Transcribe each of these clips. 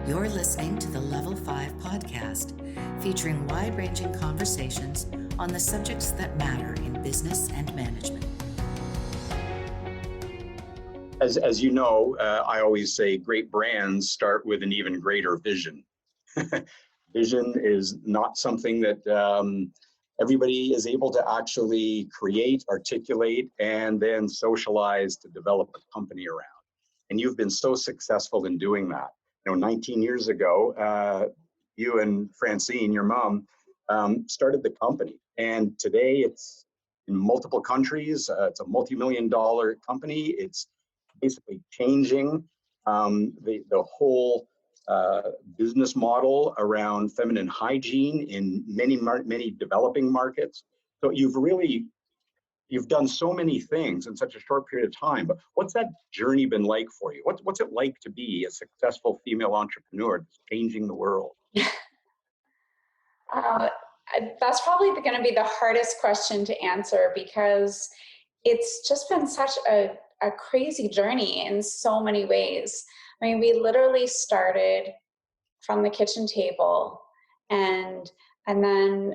You're listening to the Level 5 podcast, featuring wide-ranging conversations on the subjects that matter in business and management. As you know, I always say great brands start with an even greater vision. Vision is not something that everybody is able to actually create, articulate, and then socialize to develop a company around. And you've been so successful in doing that. 19 years ago, you and Francine, your mom, started the company. And today it's in multiple countries. It's a multi-million-dollar company. It's basically changing the whole business model around feminine hygiene in many developing markets. So you've done so many things in such a short period of time, but what's that journey been like for you? What's it like to be a successful female entrepreneur that's changing the world? That's probably going to be the hardest question to answer, because it's just been such a crazy journey in so many ways. I mean, we literally started from the kitchen table, and then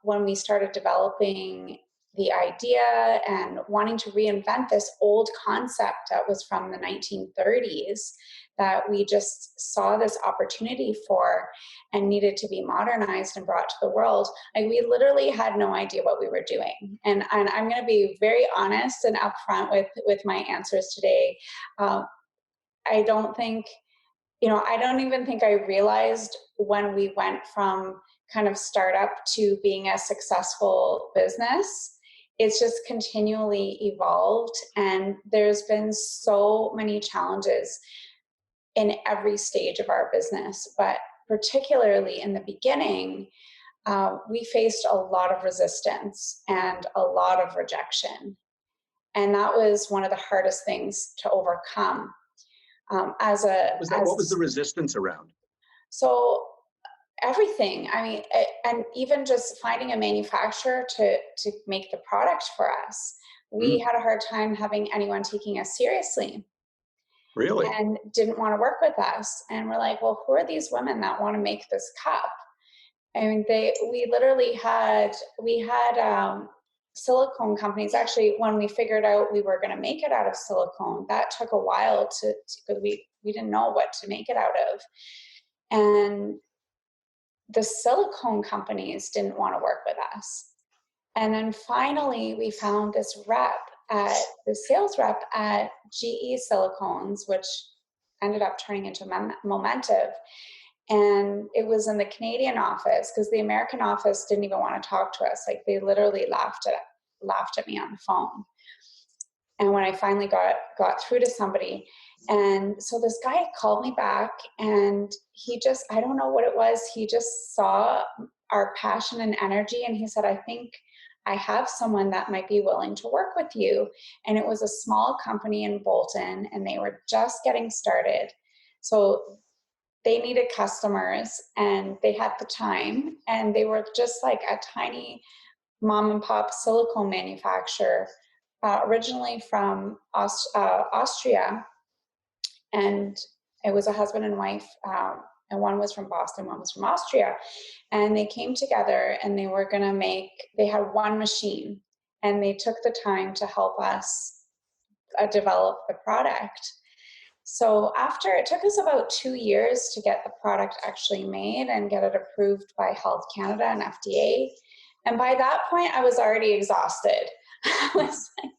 when we started developing the idea and wanting to reinvent this old concept that was from the 1930s that we just saw this opportunity for and needed to be modernized and brought to the world, like, we literally had no idea what we were doing. And I'm going to be very honest and upfront with my answers today. I don't even think I realized when we went from kind of startup to being a successful business. It's just continually evolved, and there's been so many challenges in every stage of our business. But particularly in the beginning, we faced a lot of resistance and a lot of rejection. And that was one of the hardest things to overcome. What was the resistance around? So everything. I mean, and even just finding a manufacturer to make the product for us. We had a hard time having anyone taking us seriously. Really? And didn't want to work with us. And we're like, well, who are these women that want to make this cup? I mean, we had silicone companies. Actually, when we figured out we were going to make it out of silicone, that took a while because we didn't know what to make it out of. And the silicone companies didn't want to work with us. And then finally, we found the sales rep at GE Silicones, which ended up turning into Momentive. And it was in the Canadian office, because the American office didn't even want to talk to us. Like, they literally laughed at me on the phone. And when I finally got through to somebody, and so this guy called me back, and he just, I don't know what it was, he just saw our passion and energy, and he said, I think I have someone that might be willing to work with you. And it was a small company in Bolton, and they were just getting started. So they needed customers, and they had the time, and they were just like a tiny mom and pop silicone manufacturer, originally from Austria. And it was a husband and wife, and one was from Boston, one was from Austria. And they came together, and they had one machine, and they took the time to help us develop the product. So it took us about 2 years to get the product actually made and get it approved by Health Canada and FDA. And by that point, I was already exhausted. I was like,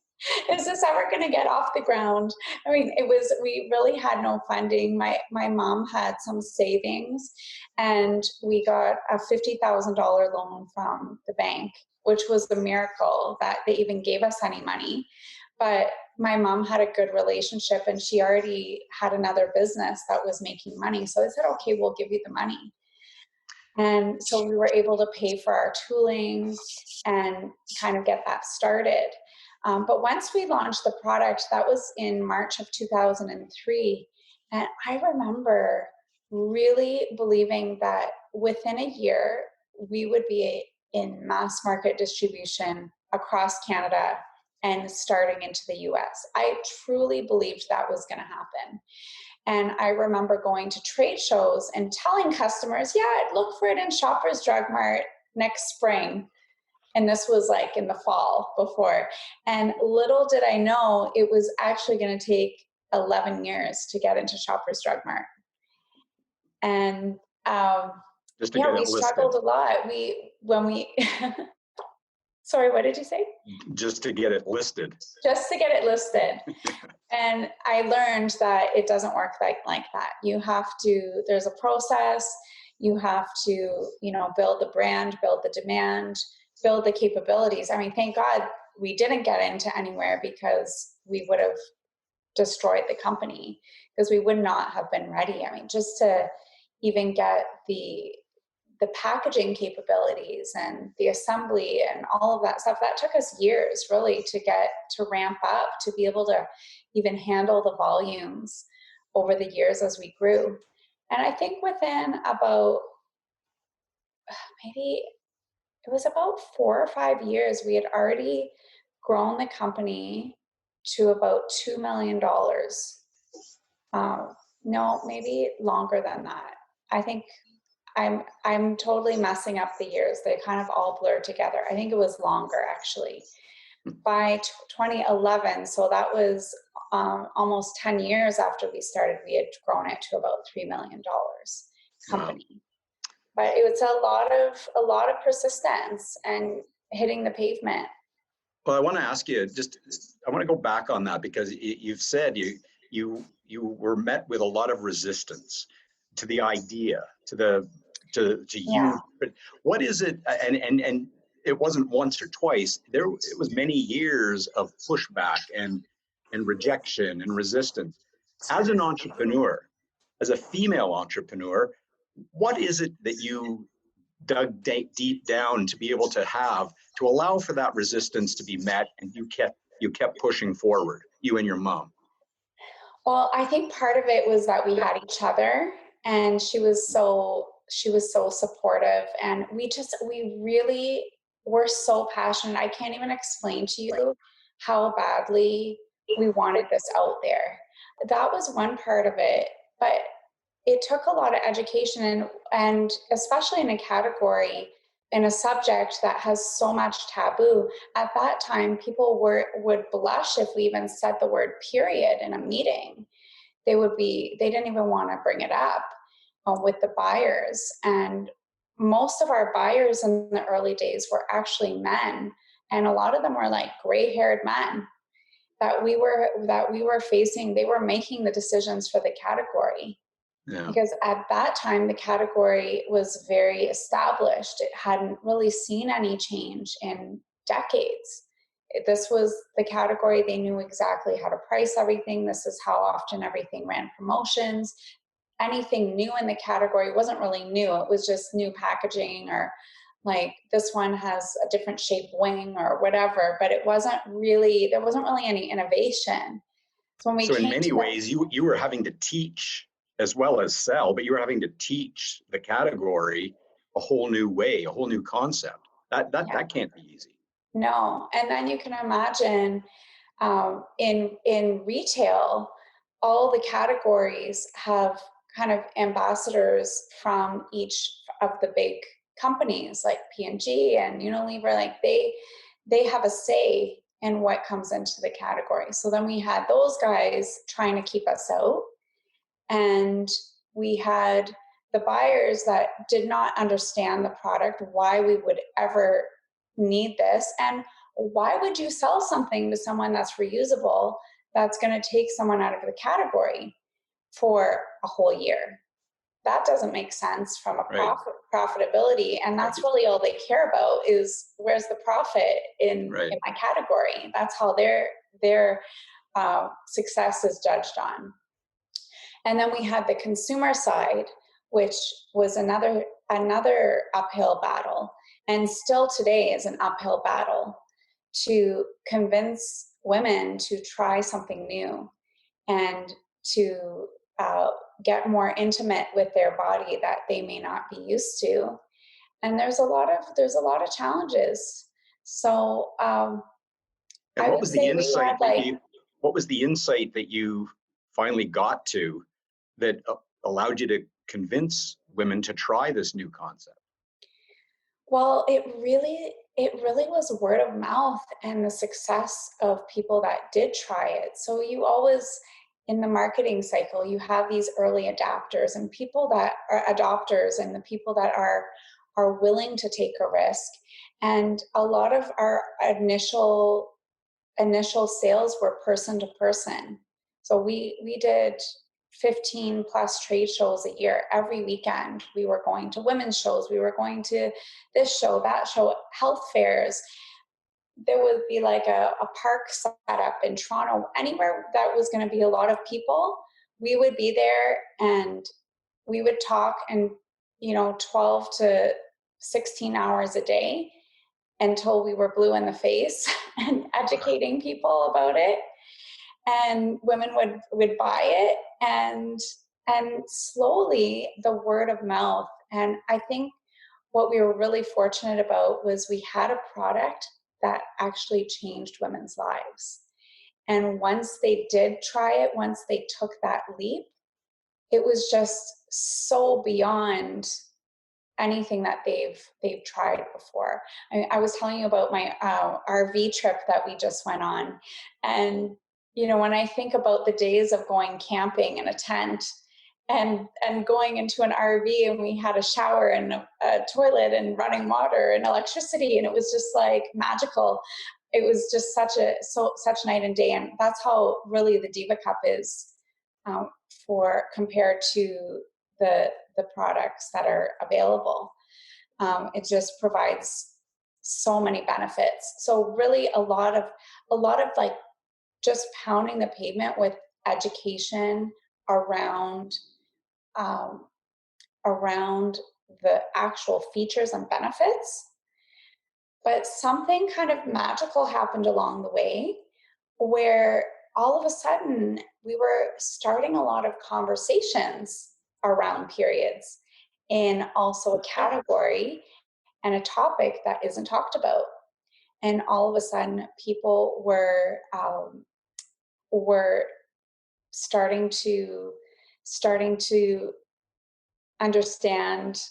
is this ever going to get off the ground? I mean, we really had no funding. My mom had some savings, and we got a $50,000 loan from the bank, which was a miracle that they even gave us any money. But my mom had a good relationship, and she already had another business that was making money. So I said, okay, we'll give you the money. And so we were able to pay for our tooling and kind of get that started. But once we launched the product, that was in March of 2003. And I remember really believing that within a year, we would be in mass market distribution across Canada and starting into the US. I truly believed that was going to happen. And I remember going to trade shows and telling customers, yeah, look for it in Shoppers Drug Mart next spring. And this was like in the fall before. And little did I know it was actually going to take 11 years to get into Shoppers Drug Mart. And Just to yeah, get we it listed. struggled a lot. Sorry, what did you say? Just to get it listed. Just to get it listed. And I learned that it doesn't work like that. You have to, there's a process. You have to, you know, build the brand, build the demand, build the capabilities. I mean, thank God we didn't get into anywhere, because we would have destroyed the company, because we would not have been ready. I mean, just to even get the packaging capabilities and the assembly and all of that stuff, that took us years really to get to ramp up, to be able to even handle the volumes over the years as we grew. And I think within about maybe it was about 4 or 5 years, we had already grown the company to about $2 million. No, maybe longer than that. I think I'm totally messing up the years. They kind of all blur together. I think it was longer actually. By 2011, so that was almost 10 years after we started, we had grown it to about $3 million company. Wow. But it was a lot of persistence and hitting the pavement. Well, I want to ask you, I want to go back on that, because you've said you were met with a lot of resistance to the idea, to Yeah. you. But what is it? And it wasn't once or twice. It was many years of pushback and rejection and resistance. As an entrepreneur, as a female entrepreneur, what is it that you dug deep down to be able to allow for that resistance to be met, and you kept pushing forward, you and your mom? Well, I think part of it was that we had each other, and she was so supportive, and we really were so passionate. I can't even explain to you how badly we wanted this out there. That was one part of it, but it took a lot of education, and especially in a category, in a subject that has so much taboo. At that time, people would blush if we even said the word period in a meeting. They didn't even want to bring it up with the buyers. And most of our buyers in the early days were actually men. And a lot of them were like gray-haired men that we were facing. They were making the decisions for the category. Yeah. Because at that time, the category was very established. It hadn't really seen any change in decades. This was the category. They knew exactly how to price everything. This is how often everything ran promotions. Anything new in the category wasn't really new. It was just new packaging, or like this one has a different shaped wing or whatever, but there wasn't really any innovation. So in many ways, you were having to teach as well as sell, but you were having to teach the category a whole new way, a whole new concept. That can't be easy. No, and then you can imagine in retail, all the categories have kind of ambassadors from each of the big companies like P&G and Unilever. Like they have a say in what comes into the category. So then we had those guys trying to keep us out. And we had the buyers that did not understand the product, why we would ever need this, and why would you sell something to someone that's reusable that's going to take someone out of the category for a whole year? That doesn't make sense from a profitability, and that's really all they care about is where's the profit in my category. That's how their success is judged on. And then we had the consumer side, which was another uphill battle, and still today is an uphill battle, to convince women to try something new and to get more intimate with their body that they may not be used to. And there's a lot of challenges. So what was the insight that you finally got to that allowed you to convince women to try this new concept? Well, it really was word of mouth and the success of people that did try it. So you always, in the marketing cycle, you have these early adapters and people that are adopters, and the people that are willing to take a risk. And a lot of our initial sales were person to person. So we did 15 plus trade shows a year. Every weekend we were going to women's shows, we were going to this show, that show, health fairs. There would be like a park set up in Toronto, anywhere that was going to be a lot of people, we would be there, and we would talk, and 12 to 16 hours a day until we were blue in the face and educating people about it. And women would buy it, and slowly the word of mouth. And I think what we were really fortunate about was we had a product that actually changed women's lives. And once they did try it, once they took that leap, it was just so beyond anything that they've tried before. I was telling you about my RV trip that we just went on, and when I think about the days of going camping in a tent and going into an RV, and we had a shower and a toilet and running water and electricity, and it was just like magical. It was just such night and day, and that's how really the Diva Cup is for compared to the products that are available. It just provides so many benefits. So really a lot of like just pounding the pavement with education around the actual features and benefits. But something kind of magical happened along the way, where all of a sudden we were starting a lot of conversations around periods, in also a category and a topic that isn't talked about. And all of a sudden people were starting to understand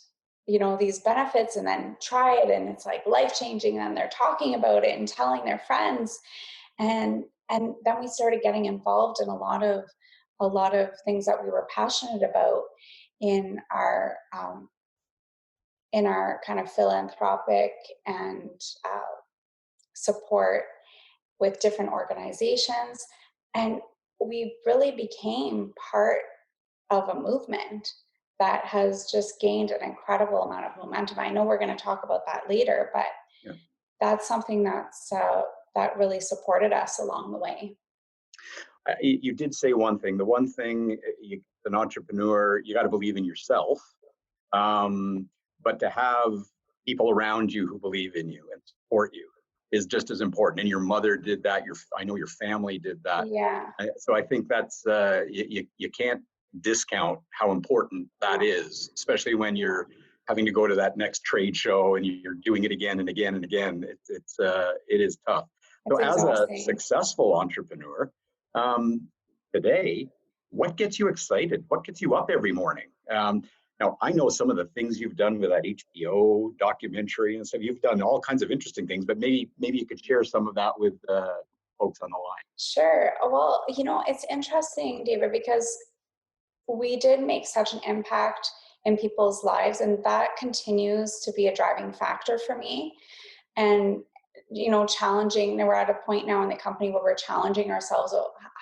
these benefits, and then try it, and it's like life-changing, and they're talking about it and telling their friends, and then we started getting involved in a lot of things that we were passionate about in our kind of philanthropic and support with different organizations. And we really became part of a movement that has just gained an incredible amount of momentum. I know we're going to talk about that later, but Yeah. That's something that really supported us along the way. You did say one thing. The one thing, an entrepreneur, you got to believe in yourself. But to have people around you who believe in you and support you is just as important. And your mother did that. I know your family did that. Yeah. So I think that's you can't discount how important that is, especially when you're having to go to that next trade show and you're doing it again and again and again. It is tough. So It's as a exhausting. successful entrepreneur today, what gets you excited? What gets you up every morning? Now, I know some of the things you've done with that HBO documentary and stuff. You've done all kinds of interesting things, but maybe you could share some of that with folks on the line. Sure. Well, it's interesting, David, because we did make such an impact in people's lives, and that continues to be a driving factor for me. And challenging. We're at a point now in the company where we're challenging ourselves.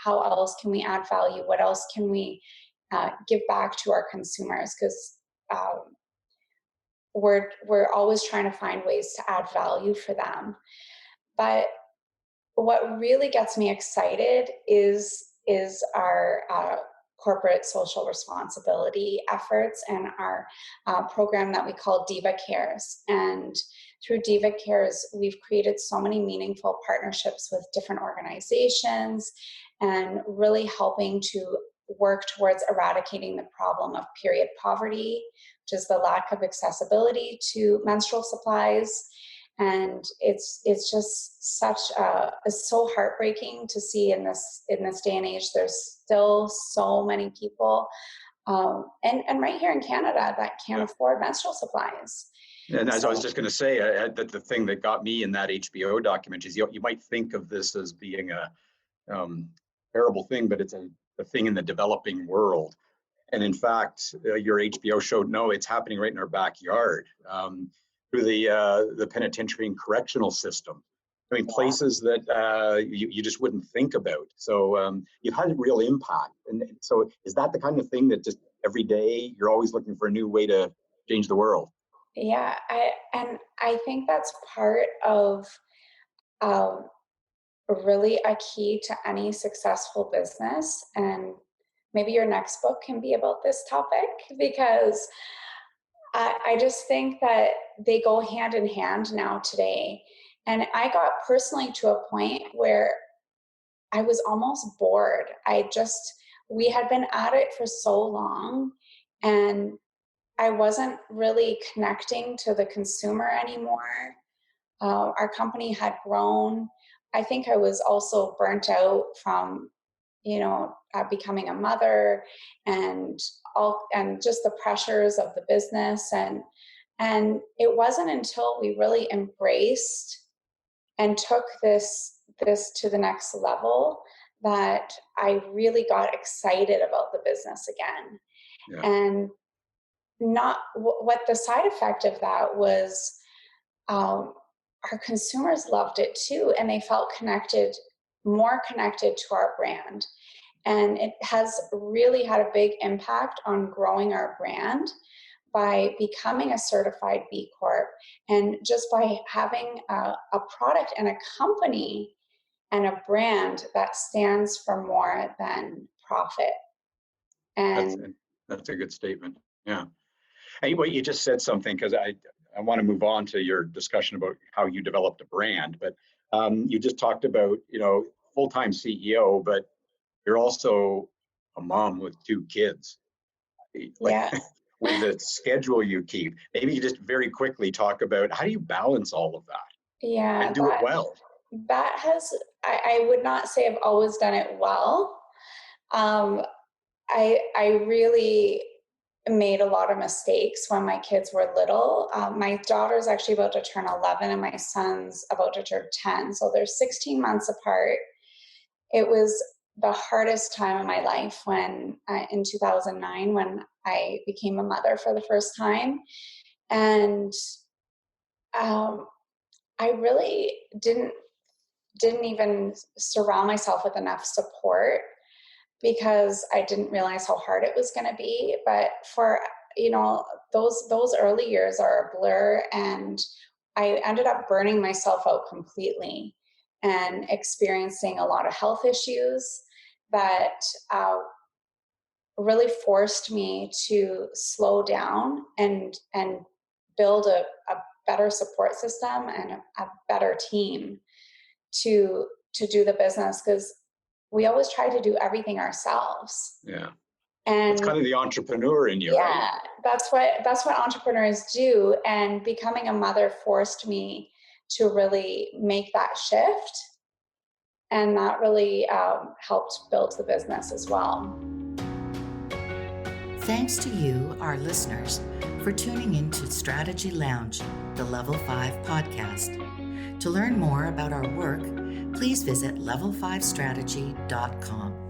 How else can we add value? What else can we give back to our consumers? Because we're always trying to find ways to add value for them. But what really gets me excited is our corporate social responsibility efforts, and our program that we call Diva Cares. And through Diva Cares, we've created so many meaningful partnerships with different organizations, and really helping to work towards eradicating the problem of period poverty, which is the lack of accessibility to menstrual supplies. And it's just it's so heartbreaking to see in this day and age. There's still so many people and right here in Canada that can't afford menstrual supplies. And as I was just going to say, that the thing that got me in that HBO documentary is you might think of this as being a terrible thing, but it's a thing in the developing world. And in fact, your HBO showed, no, it's happening right in our backyard, through the penitentiary and correctional system. I mean, places that you just wouldn't think about. So you've had a real impact. And so is that the kind of thing that just every day you're always looking for a new way to change the world? Yeah, I think that's part of really a key to any successful business. And maybe your next book can be about this topic, because I just think that they go hand in hand now today. And I got personally to a point where I was almost bored. We had been at it for so long, and I wasn't really connecting to the consumer anymore. Our company had grown. I think I was also burnt out from, becoming a mother and just the pressures of the business. And it wasn't until we really embraced and took this to the next level that I really got excited about the business again. Yeah. And not what the side effect of that was, our consumers loved it too, and they felt more connected to our brand. And it has really had a big impact on growing our brand by becoming a certified B Corp, and just by having a product and a company and a brand that stands for more than profit. And that's a good statement. Yeah. Anyway, you just said something, because I want to move on to your discussion about how you developed a brand, but you just talked about, full-time CEO, but you're also a mom with 2 kids. yeah. With the schedule you keep, maybe you just very quickly talk about how do you balance all of that? Yeah. And do it well. I would not say I've always done it well. I really made a lot of mistakes when my kids were little. My daughter's actually about to turn 11 and my son's about to turn 10. So they're 16 months apart. It was the hardest time of my life in 2009, when I became a mother for the first time. And I really didn't even surround myself with enough support, because I didn't realize how hard it was going to be. But for, those early years are a blur, and I ended up burning myself out completely and experiencing a lot of health issues that really forced me to slow down and build a better support system and a better team to do the business, because we always try to do everything ourselves. Yeah. And it's kind of the entrepreneur in you, right? That's what entrepreneurs do. And becoming a mother forced me to really make that shift. And that really helped build the business as well. Thanks to you, our listeners, for tuning in to Strategy Lounge, the Level 5 podcast. To learn more about our work, please visit level5strategy.com.